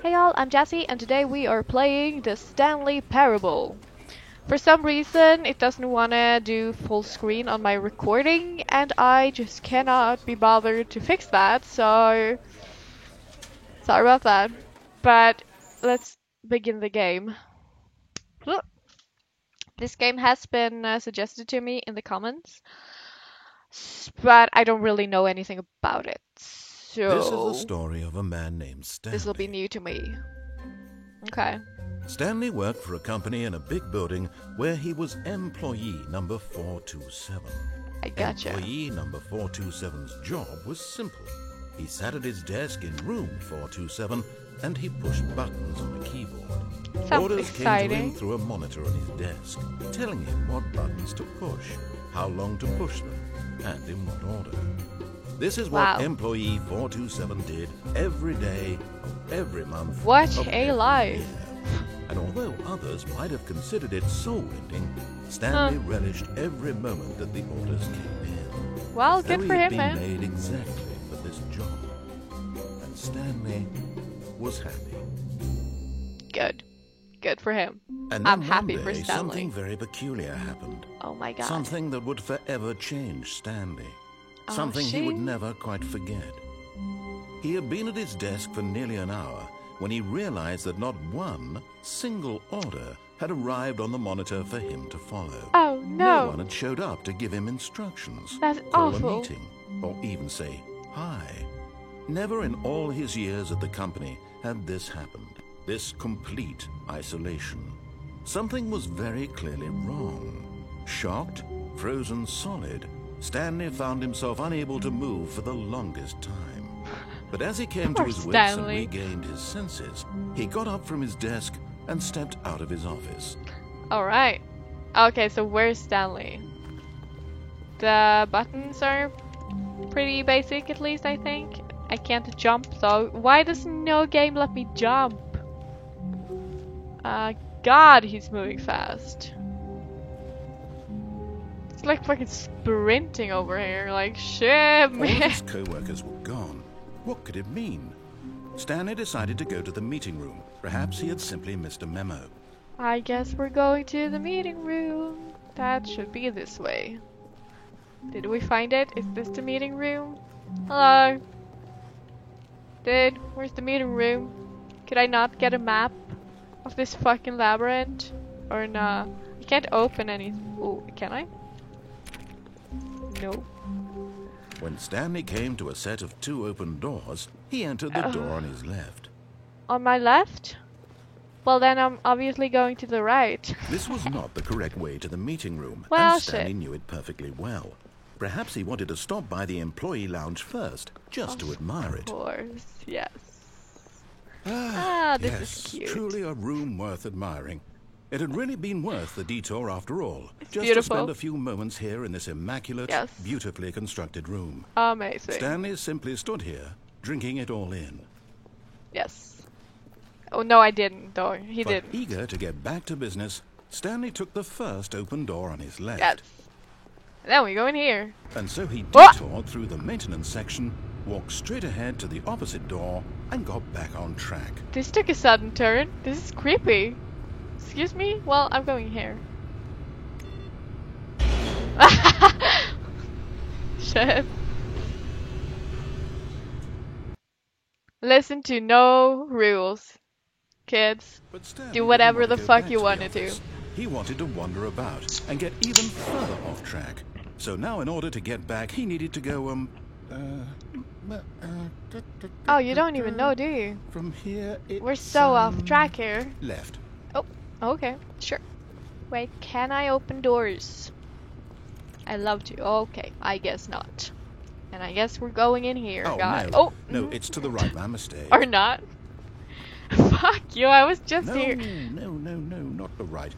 Hey y'all, I'm Jessie and today we are playing the Stanley Parable. For some reason it doesn't wanna do full screen on my recording and I just cannot be bothered to fix that, so sorry about that. But let's begin the game. Look, this game has been suggested to me in the comments, but I don't really know anything about it. This is the So story of a man named Stanley. this will be new to me. Okay. Stanley worked for a company in a big building where he was employee number 427. I gotcha. Employee number 427's job was simple. He sat at his desk in room 427 and he pushed buttons on a keyboard. Sounds Orders came to exciting. him through a monitor on his desk, telling him what buttons to push, how long to push them, and in what order. This is what Wow. employee 427 did every day, of every month. What of a every life. year. And although others might have considered it soul-ending, Stanley relished every moment that the orders came in. Well, As though good for he had him, been man. made exactly for this job. And Stanley was happy. Good. Good for him. And I'm then happy one for day, Stanley. something very peculiar happened. Oh my god. Something that would forever change Stanley. Oh, Something he would shit. never quite forget. He had been at his desk for nearly an hour when he realized that not one single order had arrived on the monitor for him to follow. Oh No no. one had showed up to give him instructions, That's call awful. a meeting, or even say hi. Never in all his years at the company had this happened. This complete isolation. Something was very clearly wrong. Shocked, frozen solid, Stanley found himself unable to move for the longest time. But as he came to Poor his wits and Stanley. regained his senses, he got up from his desk and stepped out of his office. Alright. Okay, so where's Stanley? The buttons are pretty basic, at least, I think. I can't jump, though. Why does no game let me jump? God, he's moving fast. It's like fucking sprinting over here. Like, shit, All of man. his co-workers were gone. What could it mean? Stanley decided to go to the meeting room. Perhaps he had simply missed a memo. I guess we're going to the meeting room. That should be this way. Did we find it? Is this the meeting room? Hello? Dude, where's the meeting room? Could I not get a map of this fucking labyrinth? Or nah? I can't open any. Oh, can I? No. When Stanley came to a set of two open doors, he entered the door on his left. On my left? Well, then I'm obviously going to the right. This was not the correct way to the meeting room, Well, and Stanley shit. knew it perfectly well. Perhaps he wanted to stop by the employee lounge first, just to admire Of it. course, yes. This yes, is cute. truly a room worth admiring. It had really been worth the detour after all, just beautiful. to spend a few moments here in this immaculate, Yes. beautifully constructed room. Amazing. Stanley simply stood here, drinking it all in. Yes. Oh no, I didn't though. He But didn't. eager to get back to business, Stanley took the first open door on his left. Yes. Then we go in here. And so he What? detoured through the maintenance section, walked straight ahead to the opposite door, and got back on track. This took a sudden turn. This is creepy. Excuse me? Well, I'm going here. Shit. Listen to no rules. Kids. But Stanley Do whatever didn't the want to go fuck back you the wanna do. office. He wanted to wander about and get even further off track. So now in order to get back, he needed to go, Oh, you don't even know, do you? From here, it's, We're so off track here. left. Oh, okay. Sure. Wait, can I open doors? I love to. Okay, I guess not. And I guys we're going in here, Oh, guys. no. Oh, No, it's to the right, my mistake. or not. Fuck you, I was just No, here. no, not the right.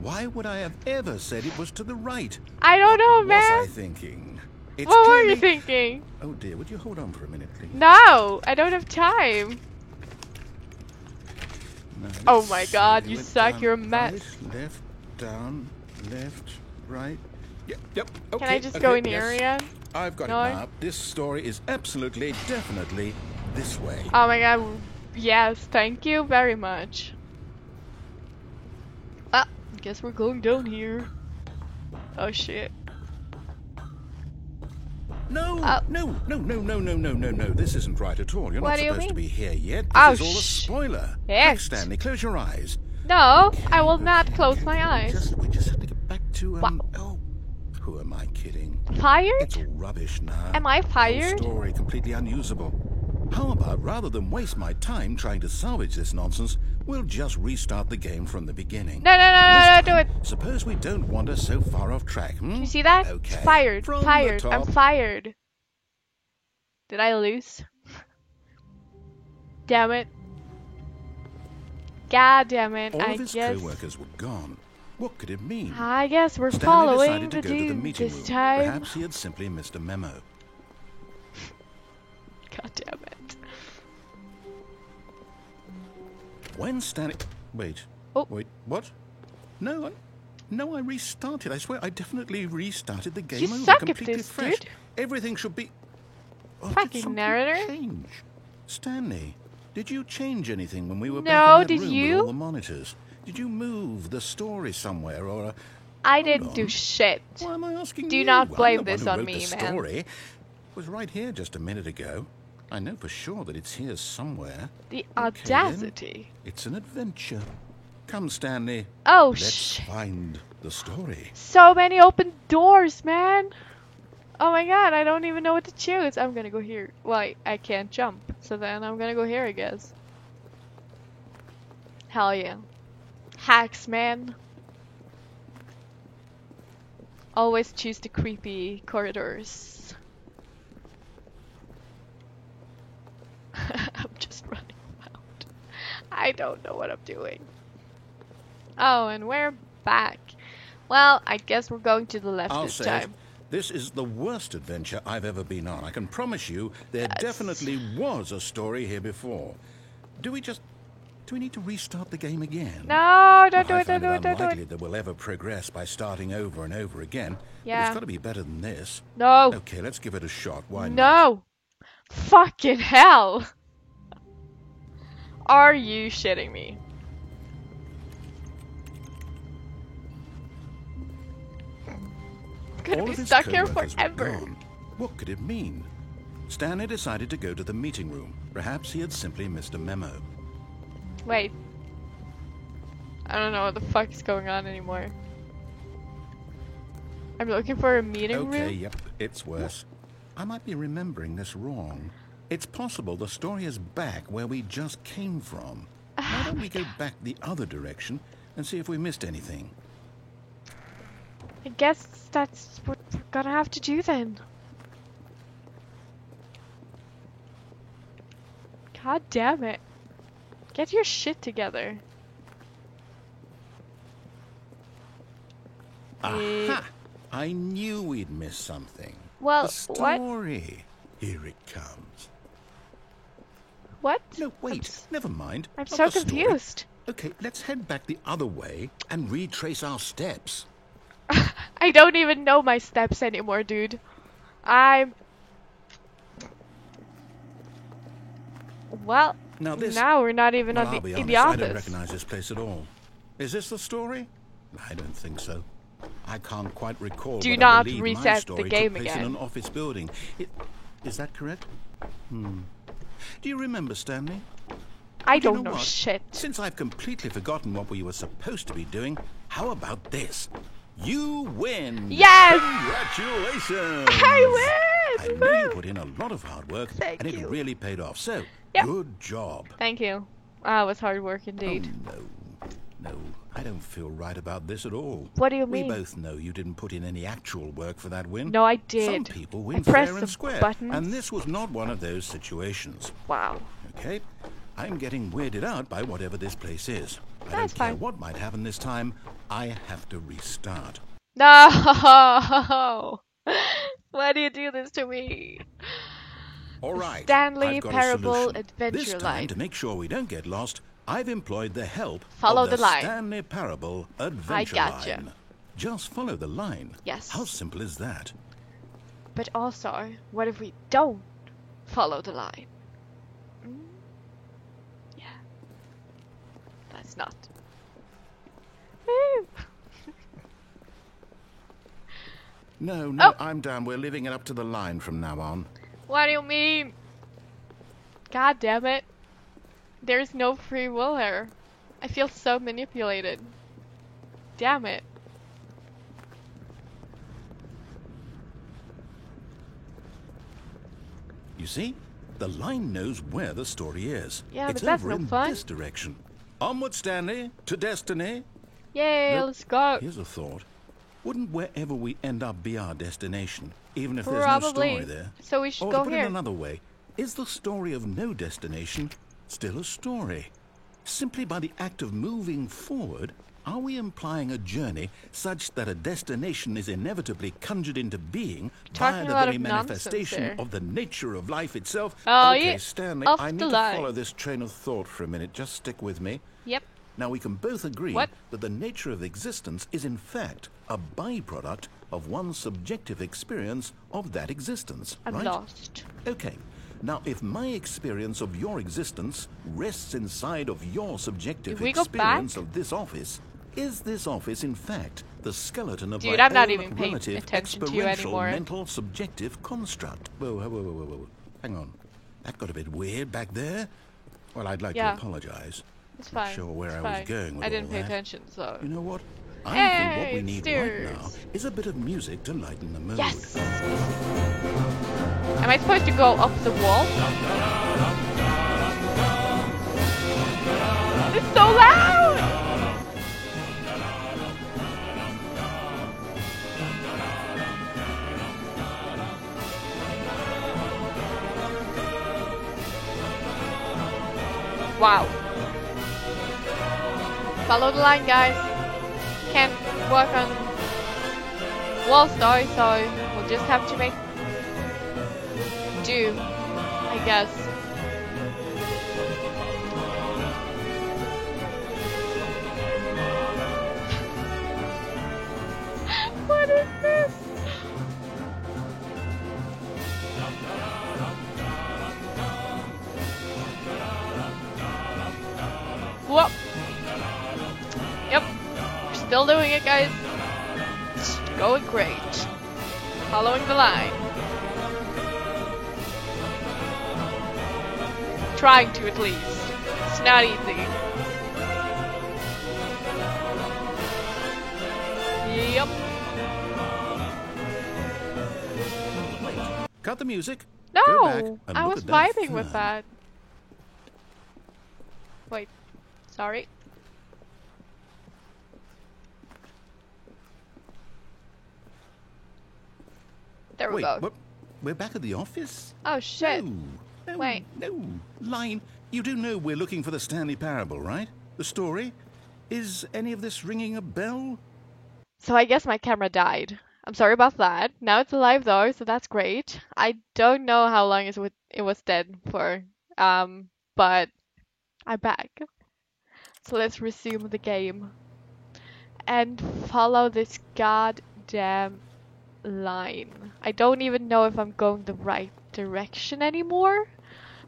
Why would I have ever said it was to the right? I don't know, What was I man. thinking? It's What were you clearly- thinking? Oh dear, would you hold on for a minute, please? No, I don't have time. No, Oh let's my god, see. you Went suck, down, you're a mess. Right, left, down, left, right. Yep, okay. Can I just go okay, in here yes. again? I've got No? it now. This story is absolutely, definitely this way. Oh my god. Yes, thank you very much. Ah, guess we're going down here. Oh shit. No, Oh. no. This isn't right at all. You're What not do you supposed to mean? be here yet. Oh, This is all a spoiler. shit. Quick, Stanley, close your eyes. No, I will not close my We eyes. just have to get back to, Wow. oh, who am I kidding? Fired? It's all rubbish now. Am I The whole fired? story completely unusable. How about, rather than waste my time trying to salvage this nonsense, we'll just restart the game from the beginning. No, And this do it. time, suppose we don't wander so far off track, hmm? You see that? Okay. Fired. From the Fired. I'm top. fired. Did I lose? Damn it. God damn it. All I of his guess. co-workers were gone. What could it mean? I guess we're Stanley following decided to the go to the dude meeting this room. time. Perhaps he had simply missed a memo. God damn it. When Stanley... Wait. Oh. Wait, what? No, I restarted. I swear, I definitely restarted the game You over suck at completely this, fresh. dude. Everything should be... Oh, did Fucking something narrator. change? Stanley, did you change anything when we were No, back in that did room you? with all the monitors? Did you move the story somewhere or... I Hold didn't on. do shit. Why am I asking Do you? not I'm blame the one this who on wrote me, the man. story. It was right here just a minute ago. I know for sure that it's here somewhere. The Okay, audacity. It's an adventure. Come, Stanley. Oh, Let's shit. find the story. So many open doors, man. Oh my god, I don't even know what to choose. I'm gonna go here. Well, I can't jump. So then I'm gonna go here, I guess. Hell yeah. Hacks, man. Always choose the creepy corridors. I'm just running around. I don't know what I'm doing. Oh, and we're back. Well, I guess we're going to the left I'll this say it. time. This is the worst adventure I've ever been on. I can promise you there Yes. definitely was a story here before. Do we need to restart the game again? No, don't do I it, don't find do it, don't do unlikely it. that we'll ever progress by starting over and over again. But Yeah. it's got to be better than this. No. Okay, let's give it a shot. Why not? No. Fucking hell. Are you shitting me? I'm gonna All be of his stuck here co-workers were forever. gone. What could it mean? Stanley decided to go to the meeting room. Perhaps he had simply missed a memo. Wait. I don't know what the fuck is going on anymore. I'm looking for a meeting Okay, room. yep, it's worse. I might be remembering this wrong. It's possible the story is back where we just came from. Why don't we go back the other direction and see if we missed anything? I guess that's what we're gonna have to do then. God damn it. Get your shit together. Aha! I knew we'd miss something. Well, the what? story. Here it comes. What? No, wait. Never mind. I'm Not so the story. confused. Okay, let's head back the other way and retrace our steps. I don't even know my steps anymore, dude. Well, Now this. now we're not even Well, on I'll be in the honest, I don't office. recognize this place at all. Is this the story? I don't think so. I can't quite recall. Do but not I believe my reset the story game took place in again. an office building. Is that correct? Do you remember, Stanley? I You don't know what? shit. Since I've completely forgotten what we were supposed to be doing, how about this? You win! Yes! Congratulations! I I win! know you Woo! put in a lot of hard work, Thank and it you. really paid off. So, Yep. good job. Thank you. Ah, it was hard work indeed. Oh, no, I don't feel right about this at all. What do you We mean? both know you didn't put in any actual work for that win. No, I Some did. people I win pressed fair some and square, buttons. and this was not one of those situations. Wow. Okay, I'm getting weirded out by whatever this place is. I That's don't care fine. what might happen this time. I have to restart. No! Why do you do this to me? All right, Stanley I've got a Parable solution. Adventure This time, Line. to make sure we don't get lost, I've employed the help Follow of the line. Stanley Parable Adventure gotcha. Line. Just follow the line. Yes. How simple is that? But also, what if we don't follow the line? it's not. Woo. No, no, Oh. I'm down. We're leaving it up to the line from now on. What do you mean? God damn it. There's no free will here. I feel so manipulated. Damn it. You see? The line knows where the story is. Yeah, it's but that's over no in fun. this direction. Onward, Stanley, to destiny. Yay, Look, let's go. Here's a thought. Wouldn't wherever we end up be our destination, even if there's no Probably. story there? So we should Or go to put here. it another way, is the story of no destination still a story? Simply by the act of moving forward, are we implying a journey such that a destination is inevitably conjured into being Talking via a the lot very of nonsense manifestation there. of the nature of life itself? Oh, okay, yeah. Stanley, Off I the need to line. follow this train of thought for a minute. Just stick with me. Yep. Now, we can both agree What? that the nature of existence is in fact a byproduct of one's subjective experience of that existence, I'm right? lost. Okay. Now, if my experience of your existence rests inside of your subjective If we go experience back- of this office, is this office in fact the skeleton of Dude, my I'm not own even paying relative attention to you experiential anymore. mental subjective construct? Whoa, whoa, whoa, whoa, whoa, whoa. Hang on. That got a bit weird back there. Well, I'd like Yeah. to apologize. It's fine. Sure where it's I fine. was going with I didn't all pay that. attention, so. You know what? I think Hey, what we it's need stairs. right now is a bit of music to lighten the mood. Yes! Am I supposed to go up the wall? It's so loud! Wow. Follow the line, guys. Can't work on wall story, so we'll just have to make do, I guess. What is this? Whoop. Yep. We're still doing it, guys. It's going great. Following the line. Trying to, at least. It's not easy. Yep. Cut the music. Go back No! and I look was at that vibing with fan. that. Wait. Sorry. There we Wait, go. what? We're back at the office? Oh shit. No, Wait. no. Line, you do know we're looking for the Stanley Parable, right? The story? Is any of this ringing a bell? So I guess my camera died. I'm sorry about that. Now it's alive though, so that's great. I don't know how long it was dead for. But I'm back. So let's resume the game. And follow this goddamn line. I don't even know if I'm going the right direction anymore.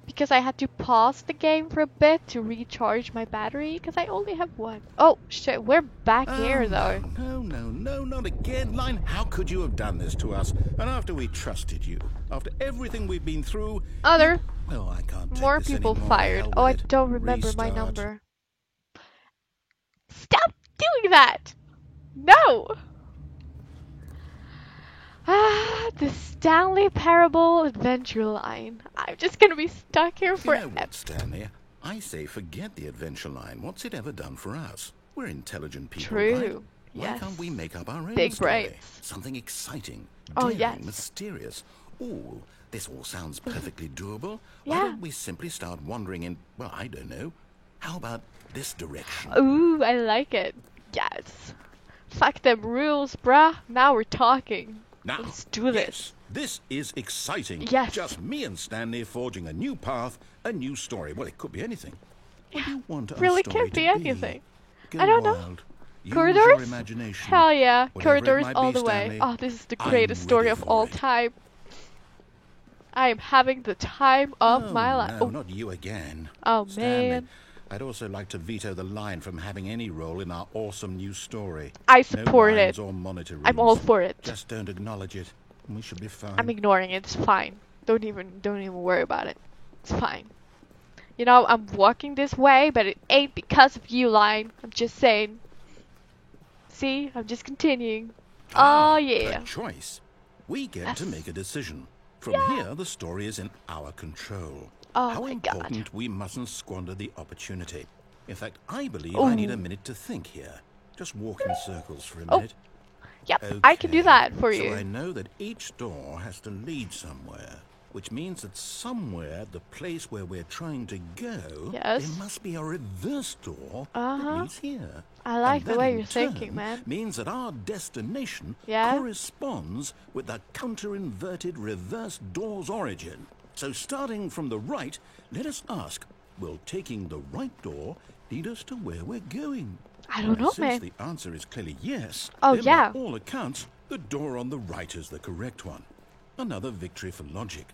Because I had to pause the game for a bit to recharge my battery. Because I only have one. Oh shit, we're back here though. No, not again. Line, how could you have done this to us? And after we trusted you, after everything we've been through... Other No, I can't take more this people anymore. fired. Hell Oh, I with it. don't remember my Restart. number. Stop doing that! No! Ah, the Stanley Parable Adventure Line. I'm just gonna be stuck here You forever. know what, Stanley? I say forget the adventure line. What's it ever done for us? We're intelligent people, True. right? Why Yes. can't we make up our own Big story? brains. Something exciting, Oh, daring, yes. mysterious. Ooh, this all sounds perfectly doable. Yeah. Why don't we simply start wandering in, well, I don't know. How about this direction? Ooh, I like it. Yes. Fuck them rules, bruh. Now we're talking. Now, Let's do this. yes, this is exciting. Yes. Just me and Stanley forging a new path, a new story. Well, it could be anything. What do you want our Really story can't be to anything. Go I don't know. wild. Use Corridors? your imagination. Hell yeah. Whatever it Corridors might all be, the way. Stanley, Oh, this is the I'm greatest story ready of for all it. time. I am having the time of Oh, my life. no, Oh, not you again. oh Stanley, man. I'd also like to veto the line from having any role in our awesome new story. I support no lines it. or monitor rooms. I'm all for it. Just don't acknowledge it, and we should be fine. I'm ignoring it. It's fine. Don't even worry about it. It's fine. You know, I'm walking this way, but it ain't because of you, Line. I'm just saying. See, I'm just continuing. Oh yeah. A choice. We get Yes. to make a decision. From here, the story is in our control. Oh How my important God. we mustn't squander the opportunity. In fact, I believe I need a Ooh. minute to think here. Just walk in circles for a Oh, minute. Yep, I can do that for So you. I know that each door has to lead somewhere, which means that somewhere, the place where we're trying to go, Yes. there must be a reverse door Uh-huh. that leads here. I like And the that way in you're thinking, turn man. means that our destination Yeah? corresponds with the counter-inverted reverse door's origin. So starting from the right, let us ask, will taking the right door lead us to where we're going? I don't know, Since man. the answer is clearly yes, Oh, then yeah. by all accounts, the door on the right is the correct one. Another victory for logic.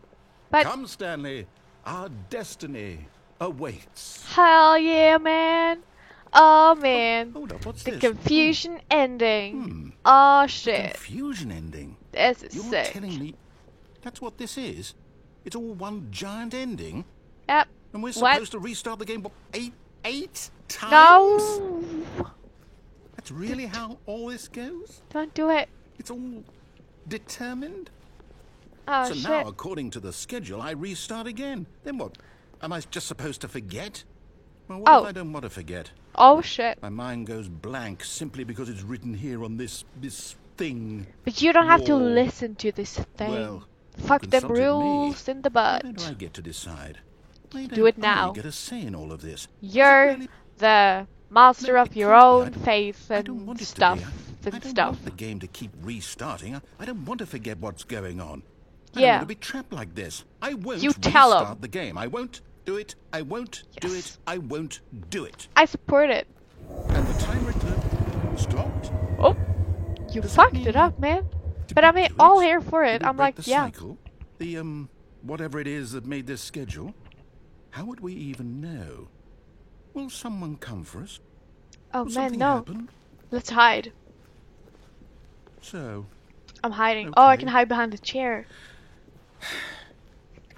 But Come, Stanley, our destiny awaits. hell yeah, man. Oh man. Hold up, what's The this? confusion ending. Oh shit. Confusion ending. This is You're sick. telling me that's what this is? It's all one giant ending? Yep. And we're What? supposed to restart the game what, eight times? No. That's really how all this goes? Don't do it. It's all determined? Oh So shit. now, according to the schedule, I restart again. Then what? Am I just supposed to forget? Well, what Oh. if I don't want to forget? Oh shit. My mind goes blank simply because it's written here on this thing. But you don't have to Whoa. listen to this thing. Well, Fuck you them consulted me. rules in the Why butt. don't I get to decide? Why Do don't it now. I get a say in all of this? You're Really- the master No, of it your can't be. own I don't- faith I don't and want it stuff to be. I and don't stuff. want the game to keep restarting. I don't want to forget what's going on. I Yeah. don't want to be trapped like this. I won't You tell 'em. restart the game. I won't do it. I won't do it. Yes. I won't do it. I support it. And the timer stopped. Oh, you Does that fucked it mean- up, man. Did But we I mean, do all it? here for it. Did we I'm break like, the yeah. cycle? The whatever it is that made this schedule. How would we even know? Will someone come for us? Oh Will man, something no. happen? Let's hide. So, I'm hiding. Oh, I Okay. can hide behind the chair.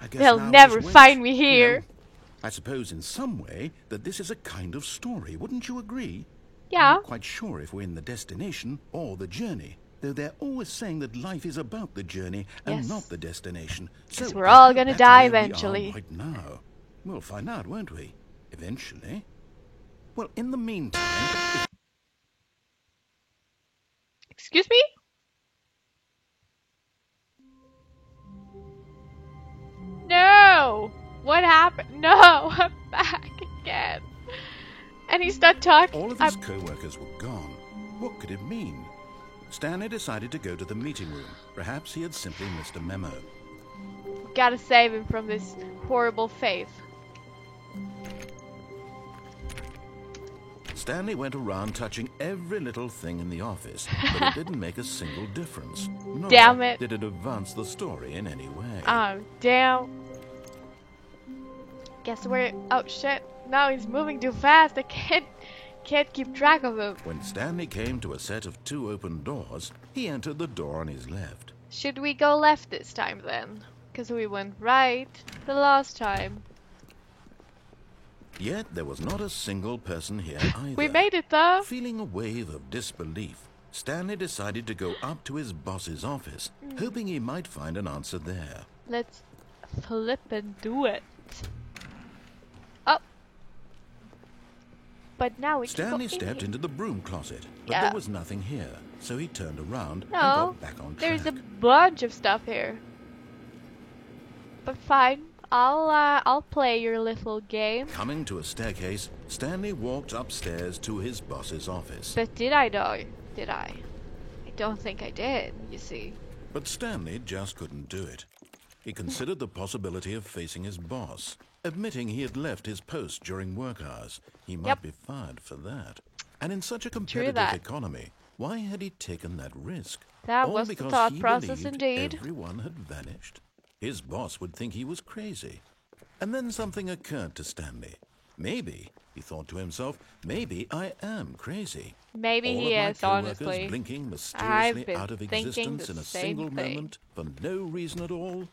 I guess They'll now never just wait, find me you know. here. I suppose in some way that this is a kind of story, wouldn't you agree? I'm Yeah. not quite sure if we're in the destination or the journey, though they're always saying that life is about the journey and Yes. not the destination. 'Cause So we're I all hope gonna that's die where we are eventually. right now. We'll find out, won't we? Eventually. Well, in the meantime, if Excuse me? No! What happened? No! I'm back again. And he's not talking. all of his co-workers were gone, what could it mean? Stanley decided to go to the meeting room. Perhaps he had simply missed a memo. Gotta save him from this horrible faith. Stanley went around touching every little thing in the office, but it didn't make a single difference. Nor Damn it. did it advance the story in any way. Oh, damn. Guess where? Oh shit! Now he's moving too fast. I can't keep track of him. When Stanley came to a set of 2 open doors, he entered the door on his left. Should we go left this time then? Cause we went right the last time. Yet there was not a single person here either. We made it though. Feeling a wave of disbelief, Stanley decided to go up to his boss's office, hoping he might find an answer there. Let's flip and do it. Oh. But now we Stanley can go stepped in into the broom closet, but Yeah. there was nothing here, so he turned around and No, got back on track. there's a bunch of stuff here. But fine, I'll play your little game. Coming to a staircase, Stanley walked upstairs to his boss's office. But did I though? Did I? I don't think I did, you see. But Stanley just couldn't do it. He considered the possibility of facing his boss, admitting he had left his post during work hours. He might Yep. be fired for that. And in such a competitive that. economy, why had he taken that risk? That All was the because thought he process believed indeed. everyone had vanished. His boss would think he was crazy. And then something occurred to Stanley. Maybe He thought to himself, maybe I am crazy. Maybe All he of my is, coworkers honestly. blinking I've mysteriously been out of thinking existence the in a same single thing. moment for no reason at all.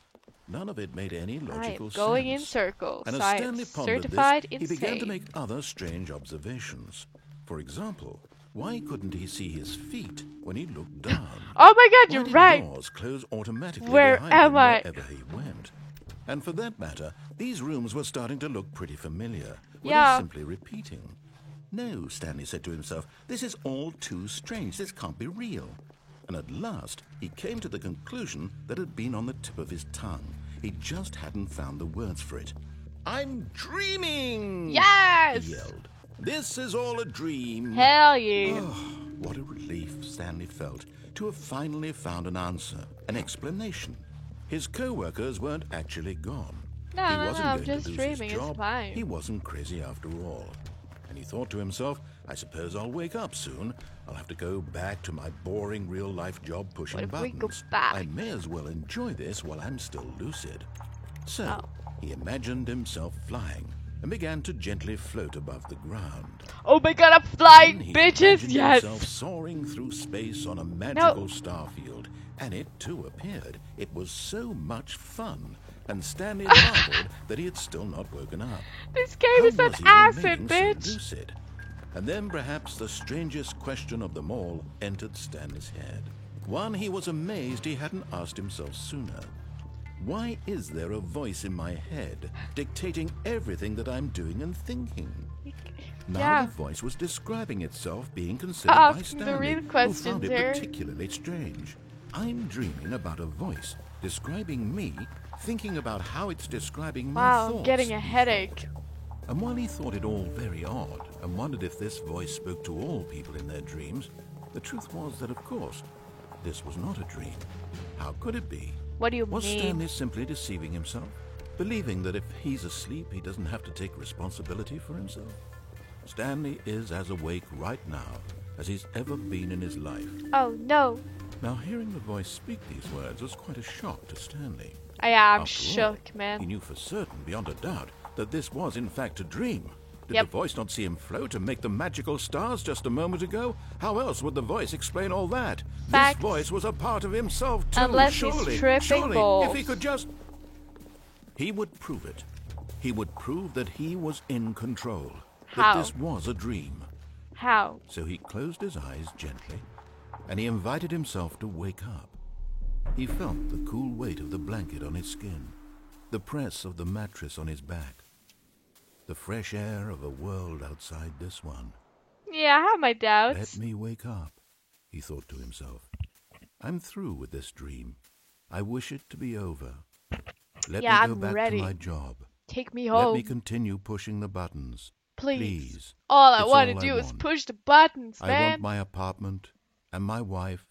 None of it made any I logical am sense. going in circles. And as I am Stanley pondered certified this, insane. he began to make other strange observations. For example, why couldn't he see his feet when he looked down? Oh my god, Why you're did right! doors close automatically Where behind am him I? wherever he went? And for that matter, these rooms were starting to look pretty familiar. Were Yeah. they simply repeating? No, Stanley said to himself, this is all too strange. This can't be real. And at last, he came to the conclusion that had been on the tip of his tongue. He just hadn't found the words for it. I'm dreaming! Yes! He yelled. This is all a dream. Hell yeah! Oh, what a relief Stanley felt to have finally found an answer, an explanation. His co-workers weren't actually gone. No, He no, wasn't no, I'm going just to lose dreaming, his it's job. fine. He wasn't crazy after all. And he thought to himself, I suppose I'll wake up soon. I'll have to go back to my boring real-life job pushing What if we go buttons. back? I may as well enjoy this while I'm still lucid. So, he imagined himself flying and began to gently float above the ground. Oh my god, I'm Then flying, he bitches! imagined Yes! himself soaring through space on a magical star field, and it too appeared. It was so much fun, and Stanley marveled that he had still not woken up. This game How is an was he acid, remaining so bitch! lucid? And then perhaps the strangest question of them all entered Stanley's head. One he was amazed he hadn't asked himself sooner. Why is there a voice in my head dictating everything that I'm doing and thinking? Now Yeah. the voice was describing itself being considered Ask by the Stanley, real who questions found it here. particularly strange. I'm dreaming about a voice describing me, thinking about how it's describing my Wow, thoughts. I'm getting a he headache. thought. And while he thought it all very odd and wondered if this voice spoke to all people in their dreams, the truth was that, of course, this was not a dream. How could it be? What do you Was mean? Stanley simply deceiving himself, believing that if he's asleep, he doesn't have to take responsibility for himself? Stanley is as awake right now as he's ever been in his life. Oh no! Now, hearing the voice speak these words was quite a shock to Stanley. I'm After all, shook, He man. knew for certain, beyond a doubt, that this was in fact a dream. Did Yep. the voice not see him float and make the magical stars just a moment ago? How else would the voice explain all that? Facts. This voice was a part of himself too. Unless he's surely, tripping surely, balls. if he could just... He would prove it. He would prove that he was in control. How? That this was a dream. How? So he closed his eyes gently, and he invited himself to wake up. He felt the cool weight of the blanket on his skin, the press of the mattress on his back, the fresh air of a world outside this one. Yeah, I have my doubts. Let me wake up, he thought to himself. I'm through with this dream. I wish it to be over. Let Yeah, me go I'm back ready. to my job. Take me Let home, me continue pushing the buttons. please. Please. All I It's want to all I do is want. push the buttons, I man. want my apartment, and my wife,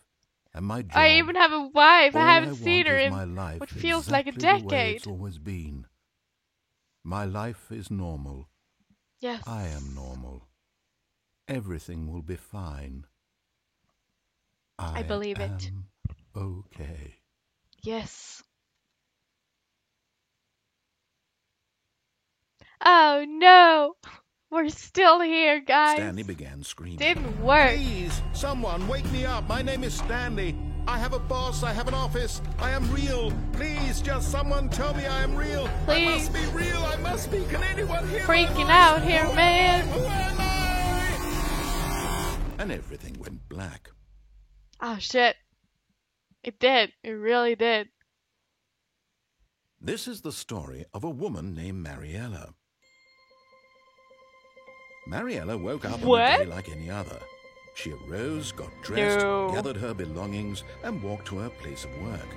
and my job. I even have a wife. All I haven't seen want her is in my life what feels like a exactly the way decade. it's always been. My life is normal. Yes. I am normal. Everything will be fine. I believe it. am okay. Yes. Oh no! We're still here, guys. Stanley began screaming. Didn't work. Please, someone wake me up. My name is Stanley. I have a boss. I have an office. I am real. Please, just someone tell me I am real. Please. I must be real. I must be. Can anyone hear my Freaking voice? out here, man. Who am I? And everything went black. Oh shit. It did. It really did. This is the story of a woman named Mariella. Mariella woke up on a What? day like any other. She arose, got dressed, No. gathered her belongings, and walked to her place of work.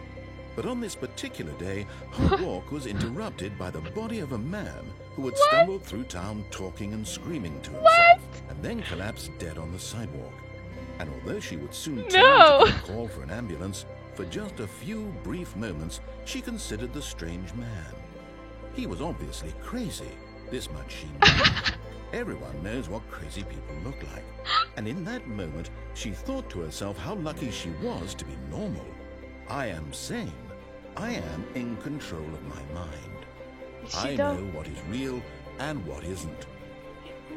But on this particular day, her walk was interrupted by the body of a man who had stumbled through town talking and screaming to himself, and then collapsed dead on the sidewalk. And although she would soon turn No. to call for an ambulance, for just a few brief moments, she considered the strange man. He was obviously crazy. This much she knew. Everyone knows what crazy people look like. And in that moment, she thought to herself how lucky she was to be normal. I am sane. I am in control of my mind. Is she I though? know what is real and what isn't.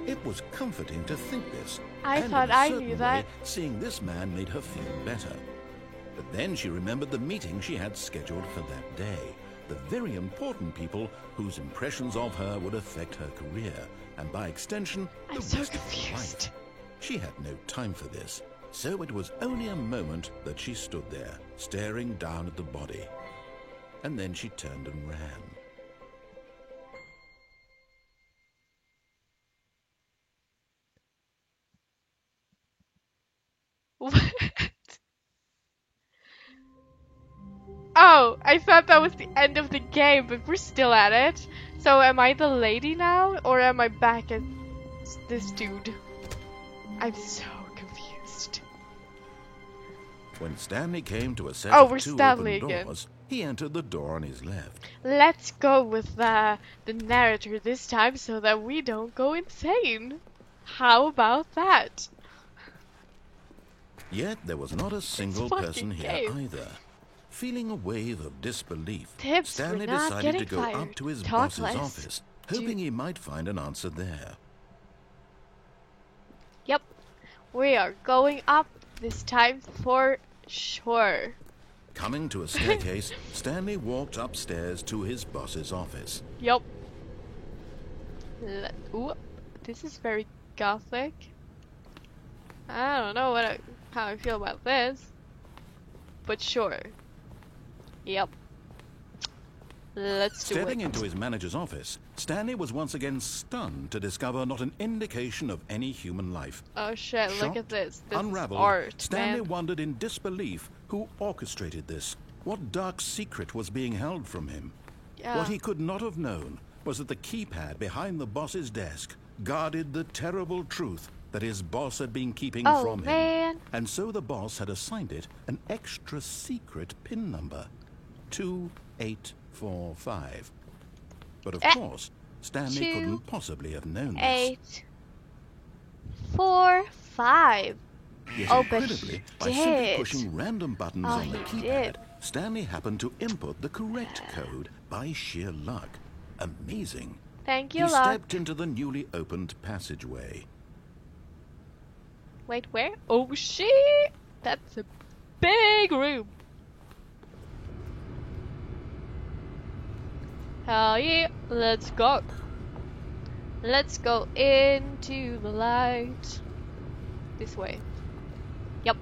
It was comforting to think this. I and thought in a I certain knew that. way, seeing this man made her feel better. But then she remembered the meeting she had scheduled for that day. The very important people whose impressions of her would affect her career, and by extension, I'm the so rest of her confused. life. She had no time for this, so it was only a moment that she stood there, staring down at the body. And then she turned and ran. What? Oh, I thought that was the end of the game, but we're still at it. So am I the lady now, or am I back at this dude? I'm so confused. When Stanley came to a set Oh, of we're two Stanley open again. doors, he entered the door on his left. Let's go with the narrator this time so that we don't go insane. How about that? Yet there was not a single fucking person here game. either. Feeling a wave of disbelief, Tips, Stanley we're not decided getting to go fired. up to his Talk boss's less. office, hoping he might find an answer there. Yep, we are going up this time for sure. Coming to a staircase, Stanley walked upstairs to his boss's office. Yep. Ooh, this is very gothic. I don't know how I feel about this, but sure. Yep. Let's do Stepping it. into his manager's office, Stanley was once again stunned to discover not an indication of any human life. Oh shit, look Shocked, at this. This unraveled, is art, Stanley man. wondered in disbelief who orchestrated this. What dark secret was being held from him? Yeah. What he could not have known was that the keypad behind the boss's desk guarded the terrible truth that his boss had been keeping Oh, from man. him. And so the boss had assigned it an extra secret PIN number, 2845. But of course, Stanley couldn't possibly have known this. 8, 4, 5. Yet Oh, but incredibly, he by simply did. pushing random buttons Oh, on the he keypad, did. Stanley happened to input the correct code by sheer luck. Amazing. Thank you, He luck. stepped into the newly opened passageway. Wait, where? Oh shit! That's a big room. Hell yeah, let's go. Let's go into the light. This way. Yep.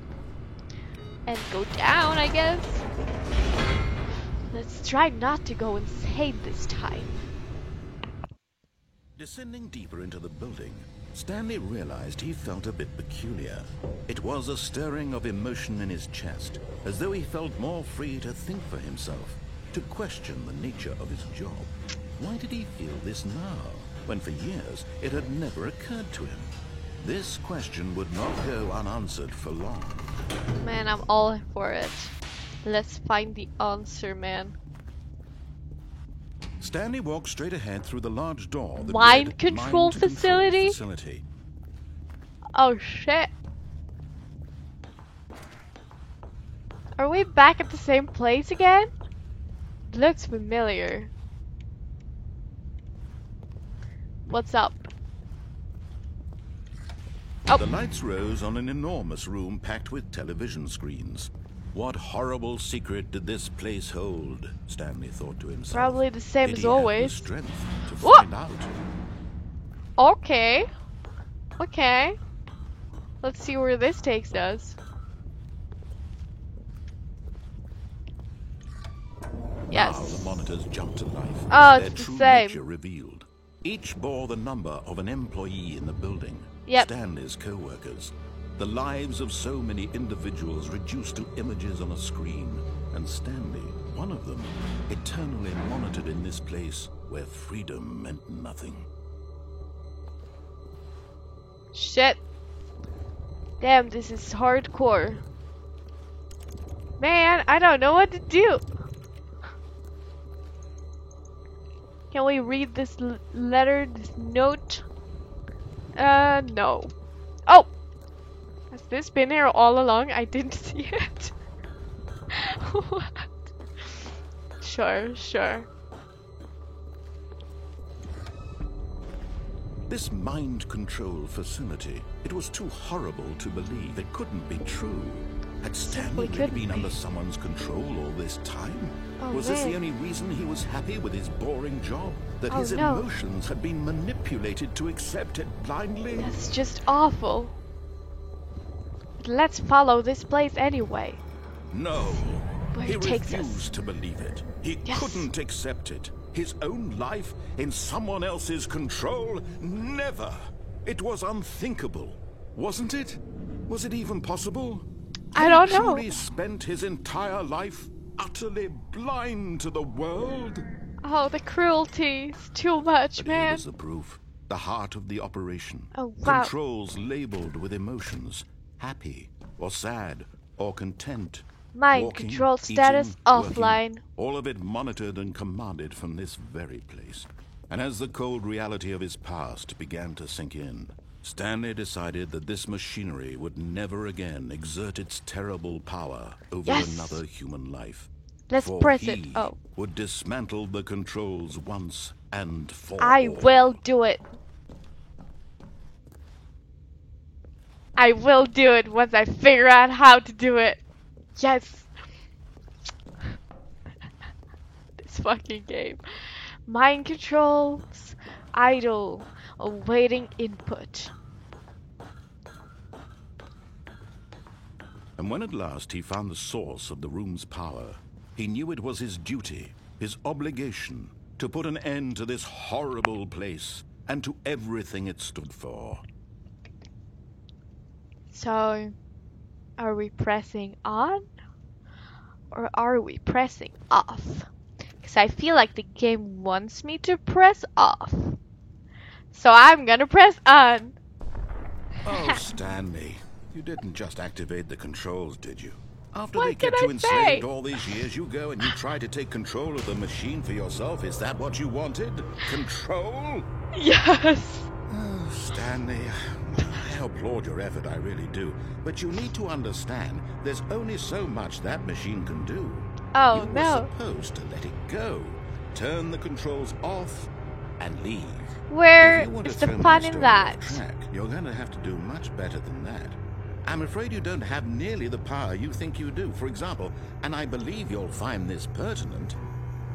And go down, I guess. Let's try not to go insane this time. Descending deeper into the building, Stanley realized he felt a bit peculiar. It was a stirring of emotion in his chest, as though he felt more free to think for himself, to question the nature of his job. Why did he feel this now, when for years it had never occurred to him? This question would not go unanswered for long. Man, I'm all for it. Let's find the answer, man. Stanley walked straight ahead through the large door that Mind read control facility? Facility. Oh shit. Are we back at the same place again? Looks familiar. What's up? Oh. The lights rose on an enormous room packed with television screens. What horrible secret did this place hold? Stanley thought to himself. Probably the same Did as he have the always. strength to Whoa! find out? Okay. Okay. Let's see where this takes us. Now Yes. the monitors jumped to life. Oh, Their it's the true same. nature revealed. Each bore the number of an employee in the building. Yep. Stanley's co-workers. The lives of so many individuals reduced to images on a screen. And Stanley, one of them, eternally monitored in this place where freedom meant nothing. Shit. Damn, this is hardcore. Man, I don't know what to do. Can we read this letter, this note? No. Oh! Has this been here all along? I didn't see it. What? Sure, sure. This mind control facility, it was too horrible to believe. It couldn't be true. Had Stanley really been under someone's control all this time? Was this the only reason he was happy with his boring job? That his emotions had been manipulated to accept it blindly? That's just awful. But let's follow this place anyway. No. Where He it takes refused to believe it. He couldn't accept it. His own life in someone else's control? Never. It was unthinkable. Wasn't it? Was it even possible? I don't know. He truly spent his entire life utterly blind to the world? Oh, the cruelty is too much, But man. here was the proof. The heart of the operation. Oh, wow. Controls labeled with emotions. Happy, or sad, or content. Mind Walking, control status eating, offline. working, all of it monitored and commanded from this very place. And as the cold reality of his past began to sink in, Stanley decided that this machinery would never again exert its terrible power over another human life. Let's For press he it. Oh. would dismantle the controls once and for I all. will do it. I will do it once I figure out how to do it. Yes. This fucking game. Mind controls. Idle. Awaiting input. And when at last he found the source of the room's power, he knew it was his duty, his obligation, to put an end to this horrible place and to everything it stood for. So, are we pressing on? Or are we pressing off? Because I feel like the game wants me to press off. So I'm gonna press on. Oh, Stanley, you didn't just activate the controls, did you? After What they kept can you I say? enslaved all these years, you go and you try to take control of the machine for yourself. Is that what you wanted? Control? Yes. Oh, Stanley, I applaud your effort, I really do. But you need to understand, there's only so much that machine can do. Oh, you no. were supposed to let it go. Turn the controls off and leave. Where If you want is to the throw my fun in story that? off track, you're going to have to do much better than that. I'm afraid you don't have nearly the power you think you do. For example, and I believe you'll find this pertinent,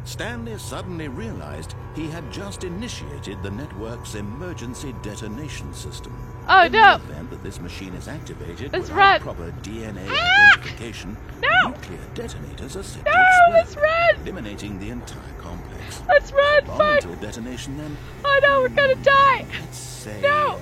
Stanley suddenly realized he had just initiated the network's emergency detonation system. Oh, In no. the event that this machine is activated Let's without run. proper DNA Ah! identification, No. nuclear detonators are set No, to let's explode, run. eliminating the entire complex. Let's run, Long fuck. until detonation, then, Oh no, we're gonna die. let's say No.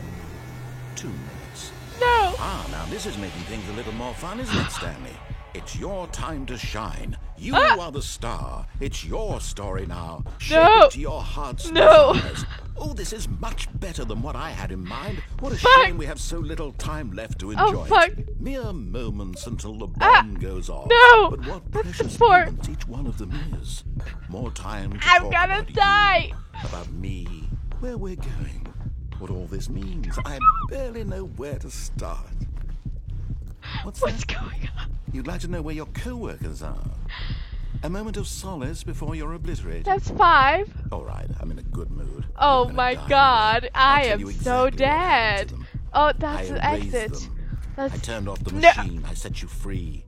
2 minutes. No. Ah, now this is making things a little more fun, isn't it, Stanley? It's your time to shine. You Ah! are the star. It's your story now. Shape No. it to your heart's No. desires. Oh, this is much better than what I had in mind. What a Fuck. shame we have so little time left to Oh, enjoy fuck. it. Mere moments until the Ah. bomb goes off. No. But what What's the precious for? moments each one of them is. More time to I'm talk gonna about die. you, about me, where we're going, what all this means. I barely know where to start. What's What's that? going on? You'd like to know where your co-workers are. A moment of solace before you're obliterated. That's 5. All right, I'm in a good mood. Oh You're gonna my die god, anyway. I'll I tell am you so exactly what happened dead. to them. Oh, that's I the erased exit. them. I Let's... turned off the No. machine. I set you free.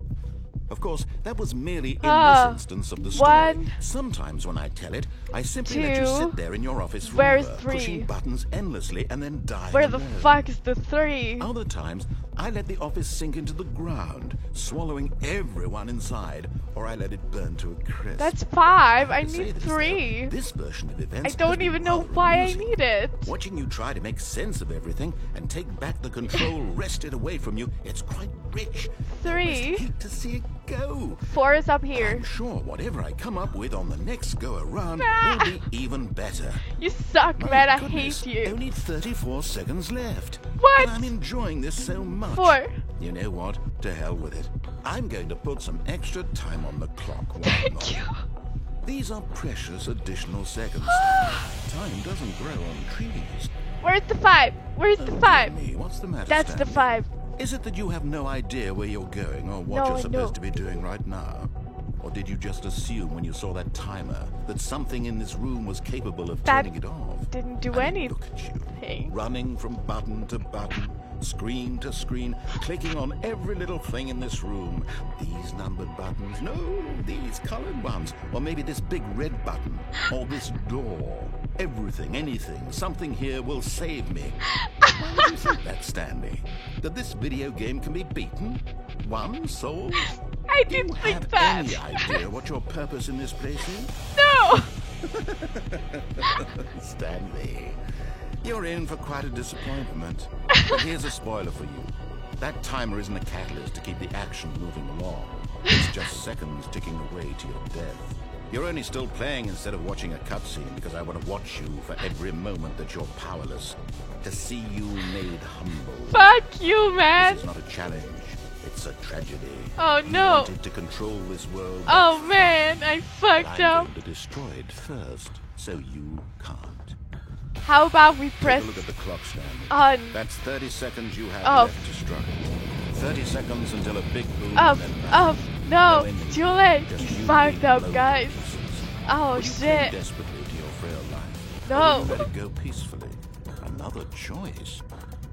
Of course, that was merely in Ah, this instance of the story. 1, Sometimes when I tell it, I simply let you 2. sit there in your office Where's forever, 3? pushing buttons endlessly and then dying Where the alone. fuck is the 3? Other times, I let the office sink into the ground, swallowing everyone inside, or I let it burn to a crisp. That's 5. I To say need this, though, 3. This version of I events don't has been even know rather why I amusing. need it. Watching you try to make sense of everything and take back the control wrested away from you, it's quite rich. 3. I hate to see it go. 4 is up here. I'm sure whatever I come up with on the next go-around Ah! will be even better. You suck, My man. I goodness, hate you. Only 34 seconds left. What? But I'm enjoying this so much. 4. You know what? To hell with it. I'm going to put some extra time on the clock. Why Thank not? you. These are precious additional seconds. Time doesn't grow on trees. Where's the 5? Where's the Oh, 5? dear me, what's the matter, That's the Stanley? 5. Is it that you have no idea where you're going or what No, you're I supposed know. to be doing right now? Or did you just assume when you saw that timer that something in this room was capable of That turning it off? didn't do I mean, look at anything. you, running from button to button, screen to screen, clicking on every little thing in this room. These numbered buttons, no, these colored ones. Or maybe this big red button, or this door. Everything, anything, something here will save me. Why would you think that, Stanley? That this video game can be beaten? Won? Sold? I Do you didn't think have that. any idea what your purpose in this place is? No! Stanley, you're in for quite a disappointment. But here's a spoiler for you. That timer isn't a catalyst to keep the action moving along. It's just seconds ticking away to your death. You're only still playing instead of watching a cutscene because I want to watch you for every moment that you're powerless. To see you made humble. Fuck you, man! This is not a challenge. It's a tragedy. Oh You no! wanted to control this world. Oh man, I But fucked I'm up. going to destroy it first, so you can't. How about we press Take a look at the clock, Stanley. on? That's 30 seconds you have Oh. left to struggle. 30 seconds until a big boom Oh, and then oh, nothing. no, ending. too late. Just You you fucked being up, blown to guys. pieces. Oh Will you cling shit. desperately to your frail life? No. Or will you let it go peacefully? Another choice.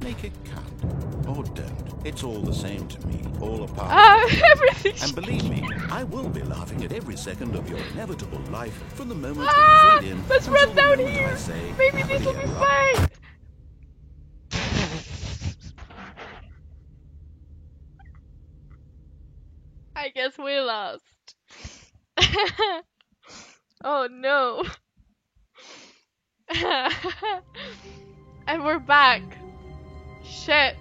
Make it count. Or don't. It's all the same to me. All a part of it. Everything. And believe me, I will be laughing at every second of your inevitable life from the moment Ah, you fade in let's until run the down moment here. I say, Maybe this will be "Hurry up." fine. I guess we lost. Oh no. And we're back. Shit.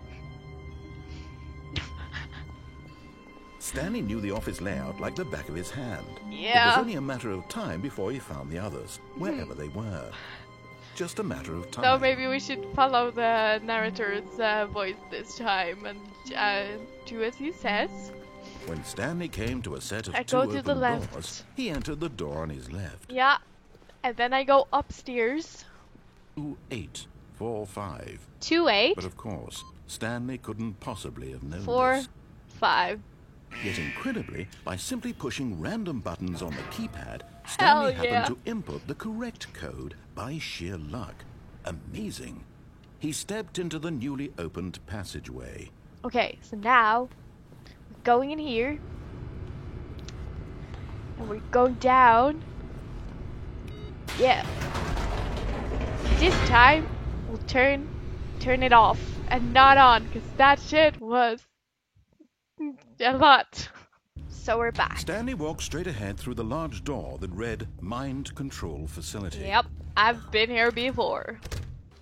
Stanley knew the office layout like the back of his hand. It was Yeah. only a matter of time before he found the others, wherever they were. Just a matter of time. So maybe we should follow the narrator's voice this time and do as he says. When Stanley came to a set of I two go to open the left. doors, he entered the door on his left. Yeah. And then I go upstairs. 2845. 2, 8, But of course, Stanley couldn't possibly have known 4, this. 5. Yet incredibly, by simply pushing random buttons on the keypad, Stanley Hell yeah. happened to input the correct code by sheer luck. Amazing. He stepped into the newly opened passageway. Okay, so now we're going in here. And we're going down. Yeah. This time we'll turn it off and not on, because that shit was a lot. So we're back. Stanley walked straight ahead through the large door that read Mind Control Facility. Yep, I've been here before.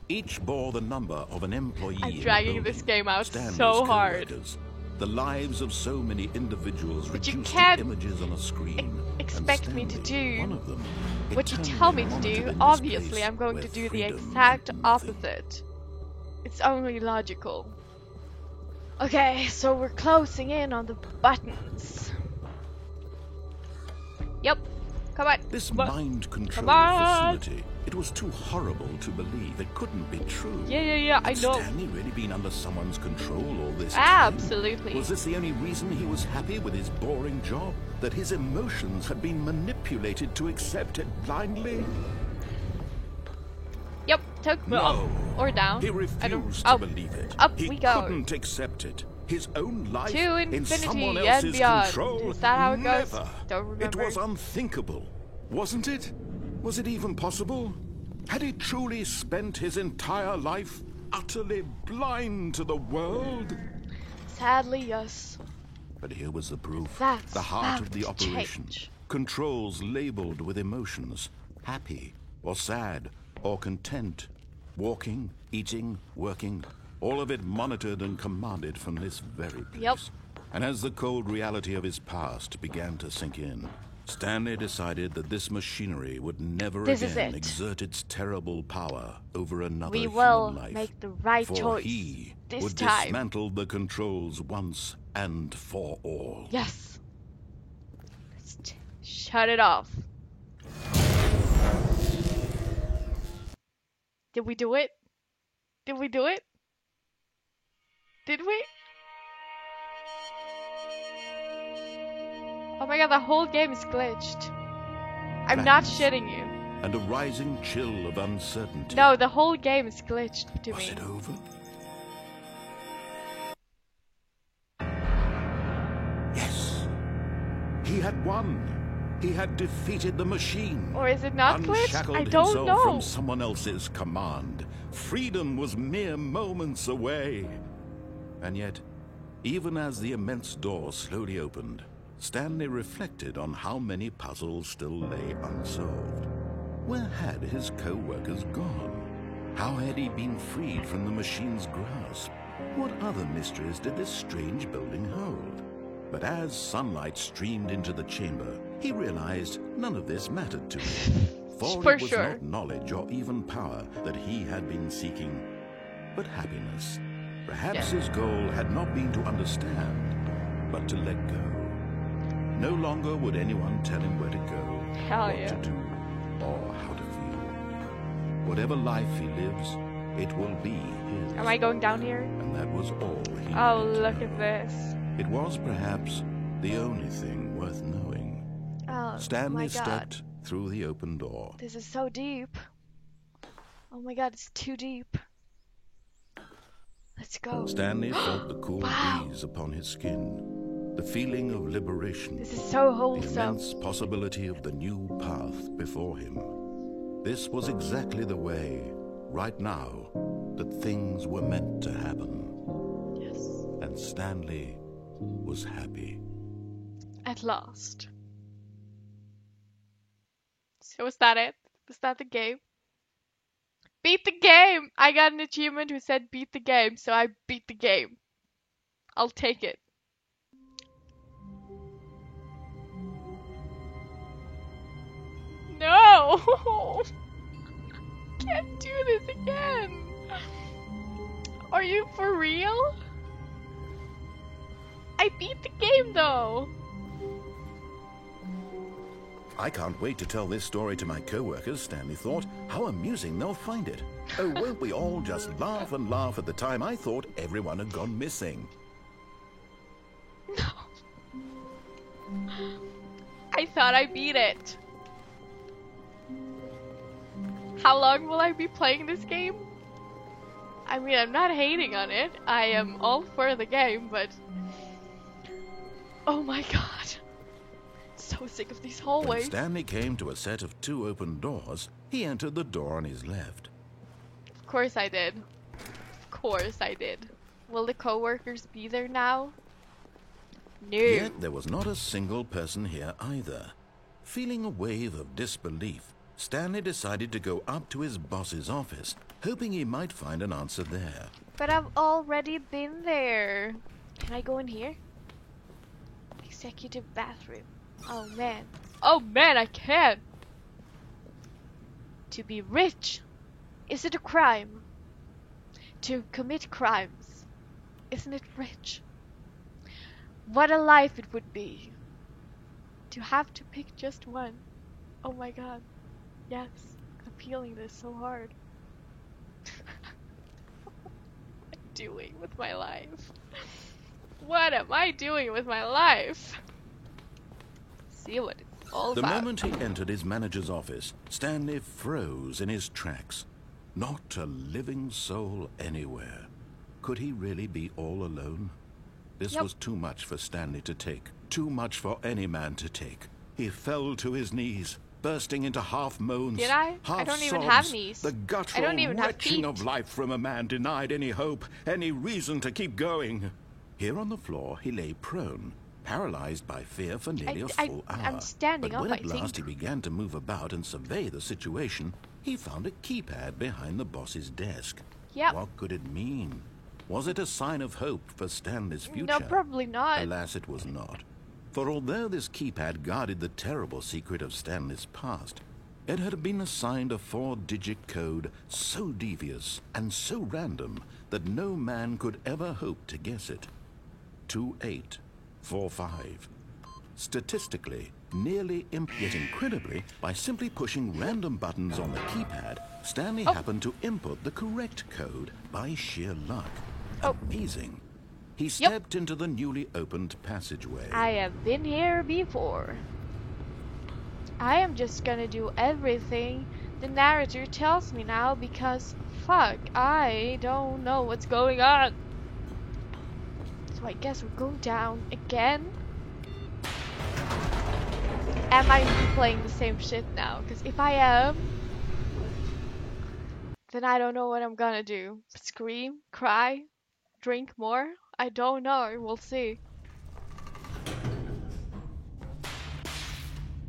Each bore the number of an employee. I'm in the dragging building, this game out Stanley's so hard. co-workers. The lives of so many individuals But you reduced can't to images on a screen. expect and me to Stanley, do one of them, what you eternally tell me to wanted in do. this Obviously, place I'm going where to do the freedom exact meant nothing. opposite. It's only logical. Okay, so we're closing in on the buttons. Yep, come on. This What? mind control Come on. facility, it was too horrible to believe. It couldn't be true. Yeah, I Had know. Stanley really been under someo's control all this time? Absolutely. Was this the only reason he was happy with his boring job? That his emotions had been manipulated to accept it blindly? Yep, took me up or down. He I don't. refused Oh, to believe it. up He we go. couldn't accept it. His own life To in infinity someone and else's beyond. control. Is that how it goes? Never. Don't remember. It was unthinkable, wasn't it? Was it even possible? Had he truly spent his entire life utterly blind to the world? Sadly, yes. But here was the proof. That's the heart about of the to operation. change. Controls labeled with emotions. Happy, or sad, or content. Walking, eating, working. All of it monitored and commanded from this very place. Yep. And as the cold reality of his past began to sink in, Stanley decided that this machinery would never This is again it. exert its terrible power over another We human will life. make the right For choice he this would time. dismantle the controls once and for all. Yes. Let's shut it off. Did we do it? Did we do it? Did we? Oh my god, the whole game is glitched. I'm not shitting you. And a rising chill of uncertainty. No, the whole game is glitched to me. Was it over? Yes. He had won. He had defeated the machine. Or is it not glitched? Unshackled I don't himself know. from someone else's command. Freedom was mere moments away. And yet, even as the immense door slowly opened, Stanley reflected on how many puzzles still lay unsolved. Where had his co-workers gone? How had he been freed from the machine's grasp? What other mysteries did this strange building hold? But as sunlight streamed into the chamber, he realized none of this mattered to him. For it was not knowledge or even power that he had been seeking, but happiness. Perhaps his goal had not been to understand, but to let go. No longer would anyone tell him where to go, what to do, or how to feel. Whatever life he lives, it will be his. Am I going down here? And that was all he Oh, needed to look know. at this. It was perhaps the only thing worth knowing. Oh, Stanley my God. stepped through the open door. This is so deep. Oh my god, it's too deep. Let's go. Stanley felt the cool Wow. breeze upon his skin, the feeling of liberation, This is so the wholesome. immense possibility of the new path before him. This was exactly the way, right now, that things were meant to happen. Yes. And Stanley was happy. At last. So was that it? Was that the game? Beat the game! I got an achievement who said beat the game, so I beat the game. I'll take it. No! Can't do this again! Are you for real? I beat the game though! I can't wait to tell this story to my co-workers, Stanley thought. How amusing they'll find it. Oh, won't we all just laugh and laugh at the time I thought everyone had gone missing. No. I thought I beat it. How long will I be playing this game? I mean, I'm not hating on it. I am all for the game, but... Oh my god. So sick of these When hallways. Stanley came to a set of 2 open doors, he entered the door on his left. Of course I did. Of course I did. Will the co-workers be there now? No. Yet there was not a single person here either. Feeling a wave of disbelief, Stanley decided to go up to his boss's office, hoping he might find an answer there. But I've already been there. Can I go in here? Executive bathroom. Oh man. Oh man, I can! To be rich. Is it a crime? To commit crimes. Isn't it rich? What a life it would be. To have to pick just one. Oh my god. Yes. I'm feeling this so hard. What am I doing with my life? What am I doing with my life? See what it's all The about. moment he entered his manager's office, Stanley froze in his tracks. Not a living soul anywhere. Could he really be all alone? This was too much for Stanley to take. Too much for any man to take. He fell to his knees, bursting into half moans, Did I? half I don't even sobs, have knees. the I guttural don't even have retching feet. of life from a man denied any hope, any reason to keep going. Here on the floor, he lay prone, paralyzed by fear for nearly a full hour. I'm standing but up, when I at last think. he began to move about and survey the situation, he found a keypad behind the boss's desk. Yep. What could it mean? Was it a sign of hope for Stanley's future? No, probably not. Alas, it was not. For although this keypad guarded the terrible secret of Stanley's past, it had been assigned a 4-digit code so devious and so random that no man could ever hope to guess it. 2845. Statistically, nearly yet incredibly, by simply pushing random buttons on the keypad, Stanley happened to input the correct code by sheer luck. Amazing. He stepped into the newly opened passageway. I have been here before. I am just gonna do everything the narrator tells me now because, fuck, I don't know what's going on. So I guess we're going down again. Am I playing the same shit now? Because if I am, then I don't know what I'm gonna do. Scream? Cry? Drink more? I don't know. We'll see.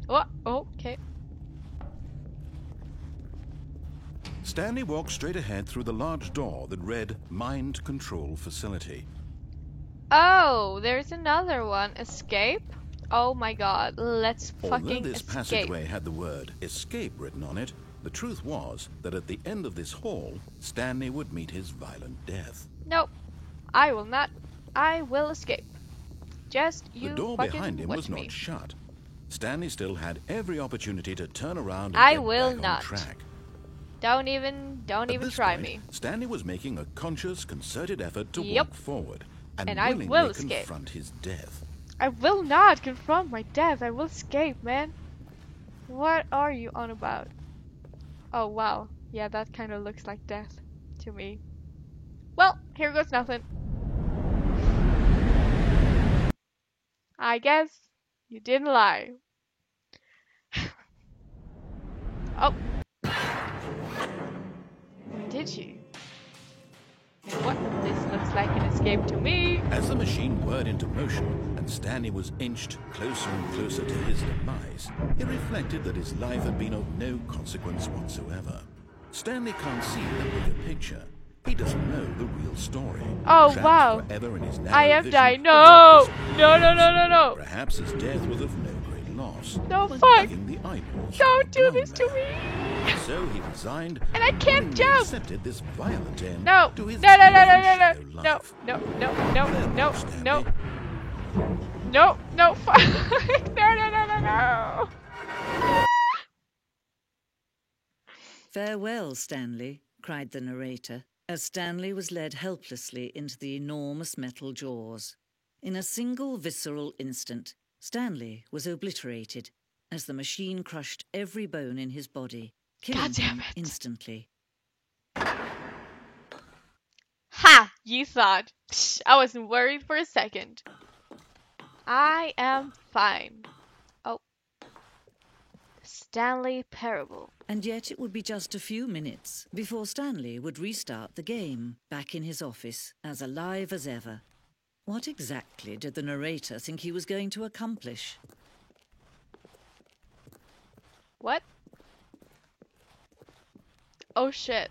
Oh, okay. Stanley walked straight ahead through the large door that read Mind Control Facility. Oh, there's another one. Escape? Oh my god, let's fucking Although this escape. passageway had the word escape written on it, the truth was that at the end of this hall, Stanley would meet his violent death. Nope, I will not. I will escape. Just you The door fucking behind him watch was me. not shut. Stanley still had every opportunity to turn around and I get will back not. on track. Don't even At this try point, me. Stanley was making a conscious, concerted effort to Yep. walk forward and And I willingly will escape. confront his death. I will not confront my death. I will escape, man. What are you on about? Oh wow, yeah, that kind of looks like death to me. Well, here goes nothing. I guess you didn't lie. Oh. Did you? What? This looks like an escape to me. As the machine whirred into motion and Stanley was inched closer and closer to his demise, it reflected that his life had been of no consequence whatsoever. Stanley can't see the bigger picture. He doesn't know the real story. Oh, Trapped wow. forever in his narrow I am vision dying. of No! what this No, no, was. no, no, no. Perhaps his death was of no great loss. No, was fuck. bugging the eyeballs Don't from do the this to ground there. me. So he resigned And I can't willingly jump. accepted this violent end No. to No, his no, no, no, dreary no, shadow no. life. No, no, no, no, Farewell, no, Stanley. no. No, no, fuck. No, no, no, no, no. "Farewell, Stanley," cried the narrator, as Stanley was led helplessly into the enormous metal jaws. In a single visceral instant, Stanley was obliterated as the machine crushed every bone in his body, killing God damn him it. instantly. Ha! You thought. Psh, I wasn't worried for a second. I am fine. Oh. Stanley Parable. And yet it would be just a few minutes before Stanley would restart the game, back in his office, as alive as ever. What exactly did the narrator think he was going to accomplish? What? Oh shit.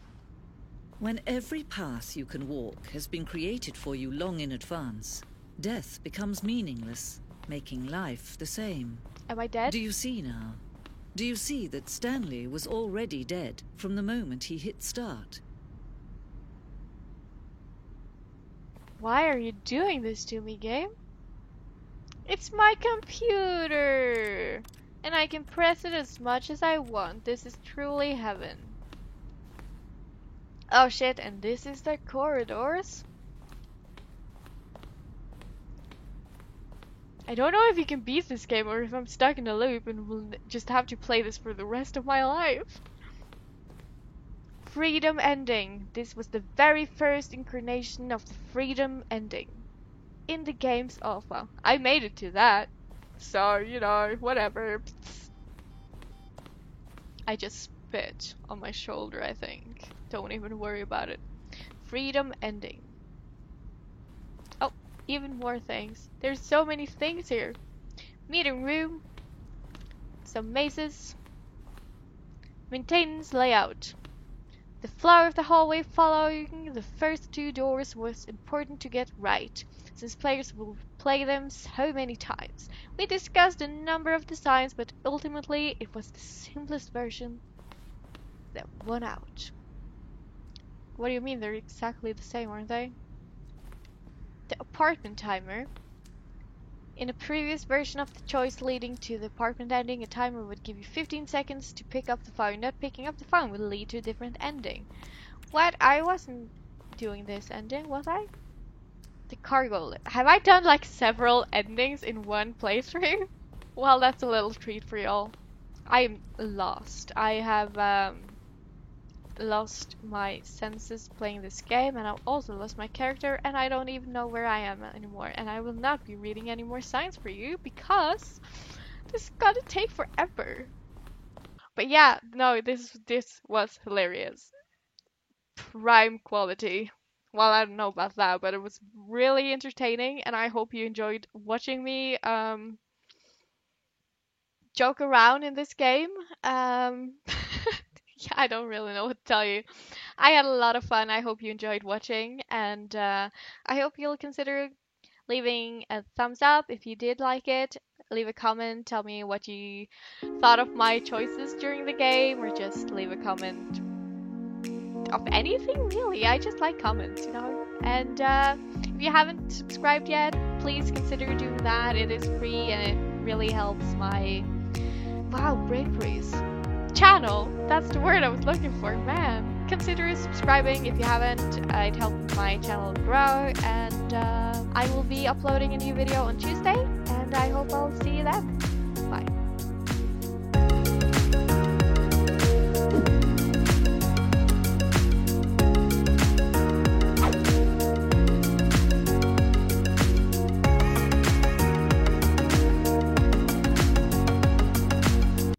When every path you can walk has been created for you long in advance, death becomes meaningless, making life the same. Am I dead? Do you see now? Do you see that Stanley was already dead from the moment he hit start? Why are you doing this to me, game? It's my computer! And I can press it as much as I want. This is truly heaven. Oh shit, and this is the corridors? I don't know if you can beat this game or if I'm stuck in a loop and will just have to play this for the rest of my life. Freedom ending. This was the very first incarnation of the freedom ending in the game's alpha. I made it to that. So, you know, whatever. I just spit on my shoulder, I think. Don't even worry about it. Freedom ending. Oh, even more things. There's so many things here. Meeting room. Some mazes. Maintenance layout. The floor of the hallway following the first two doors was important to get right, since players will play them so many times. We discussed a number of designs, but ultimately it was the simplest version that won out. What do you mean? They're exactly the same, aren't they? The apartment timer. In a previous version of the choice leading to the apartment ending, a timer would give you 15 seconds to pick up the phone. Not picking up the phone would lead to a different ending. What? I wasn't doing this ending, was I? The cargo. Have I done like several endings in one playthrough? Well, that's a little treat for y'all. I'm lost. I have lost my senses playing this game, and I've also lost my character, and I don't even know where I am anymore. And I will not be reading any more signs for you because this is gonna take forever. But yeah, no, this was hilarious. Prime quality. Well, I don't know about that, but it was really entertaining, and I hope you enjoyed watching me joke around in this game. Yeah, I don't really know what to tell you. I had a lot of fun. I hope you enjoyed watching, and I hope you'll consider leaving a thumbs up if you did like it. Leave a comment, tell me what you thought of my choices during the game, or just leave a comment of anything really. I just like comments, you know. And if you haven't subscribed yet, please consider doing that. It is free and it really helps my brain freeze channel. That's the word I was looking for, man. Consider subscribing if you haven't. It helps my channel grow, and I will be uploading a new video on Tuesday, and I hope I'll see you then. Bye.